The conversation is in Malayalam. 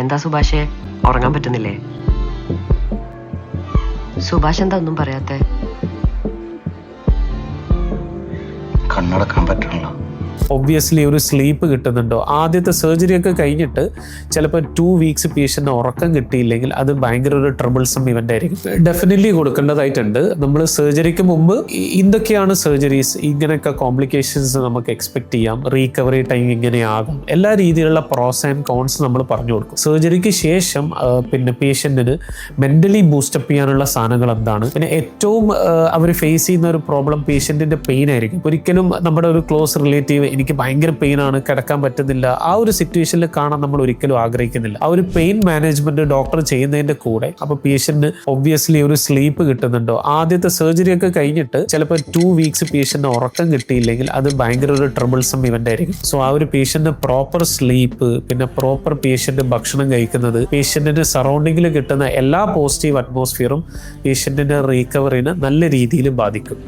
എന്താ സുഭാഷേ, ഉറങ്ങാൻ പറ്റുന്നില്ലേ? സുഭാഷ് എന്താ ഒന്നും പറയാത്തെ? കണ്ണടക്കാൻ പറ്റണല്ലോ. ഒബ്വിയസ്ലി ഒരു സ്ലീപ്പ് കിട്ടുന്നുണ്ടോ? ആദ്യത്തെ സർജറി ഒക്കെ കഴിഞ്ഞിട്ട് ചിലപ്പോൾ 2 വീക്സ് പേഷ്യൻ്റ് ഉറക്കം കിട്ടിയില്ലെങ്കിൽ അത് ഭയങ്കര ഒരു ട്രബിൾസം ഇവൻ്റ് ആയിരിക്കും. ഡെഫിനറ്റ്ലി കൊടുക്കേണ്ടതായിട്ടുണ്ട്. നമ്മൾ സർജറിക്ക് മുമ്പ് എന്തൊക്കെയാണ് സർജറീസ്, ഇങ്ങനെയൊക്കെ കോംപ്ലിക്കേഷൻസ് നമുക്ക് എക്സ്പെക്ട് ചെയ്യാം, റീകവറി ടൈം ഇങ്ങനെയാകും, എല്ലാ രീതിയിലുള്ള പ്രോസ് ആൻഡ് കോൺസ് നമ്മൾ പറഞ്ഞു കൊടുക്കും. സർജറിക്ക് ശേഷം പിന്നെ പേഷ്യൻറ്റിന് മെൻ്റലി ബൂസ്റ്റപ്പ് ചെയ്യാനുള്ള സാധനങ്ങൾ എന്താണ്, പിന്നെ ഏറ്റവും അവർ ഫേസ് ചെയ്യുന്ന ഒരു പ്രോബ്ലം പേഷ്യൻറ്റിൻ്റെ പെയിൻ ആയിരിക്കും. ഒരിക്കലും നമ്മുടെ ഒരു ക്ലോസ് റിലേറ്റീവ് എനിക്ക് ഭയങ്കര പെയിനാണ്, കിടക്കാൻ പറ്റുന്നില്ല, ആ ഒരു സിറ്റുവേഷനിൽ കാണാൻ നമ്മൾ ഒരിക്കലും ആഗ്രഹിക്കുന്നില്ല. ആ ഒരു പെയിൻ മാനേജ്മെന്റ് ഡോക്ടർ ചെയ്യുന്നതിന്റെ കൂടെ അപ്പോൾ പേഷ്യന്റിന് ഒബ്വിയസ്ലി ഒരു സ്ലീപ്പ് കിട്ടുന്നുണ്ടോ? ആദ്യത്തെ സർജറി ഒക്കെ കഴിഞ്ഞിട്ട് ചിലപ്പോൾ 2 വീക്സ് പേഷ്യന്റിന് ഉറക്കം കിട്ടിയില്ലെങ്കിൽ അത് ഭയങ്കര ഒരു ട്രബിൾസം ഇവന്റ് ആയിരിക്കും. സോ ആ ഒരു പേഷ്യന്റിന് പ്രോപ്പർ സ്ലീപ്പ്, പിന്നെ പ്രോപ്പർ പേഷ്യന്റ് ഭക്ഷണം കഴിക്കുന്നത്, പേഷ്യന്റിന് സറൗണ്ടിങ്ങിൽ കിട്ടുന്ന എല്ലാ പോസിറ്റീവ് അറ്റ്മോസ്ഫിയറും പേഷ്യന്റിന്റെ റീകവറിനെ നല്ല രീതിയിൽ ബാധിക്കും.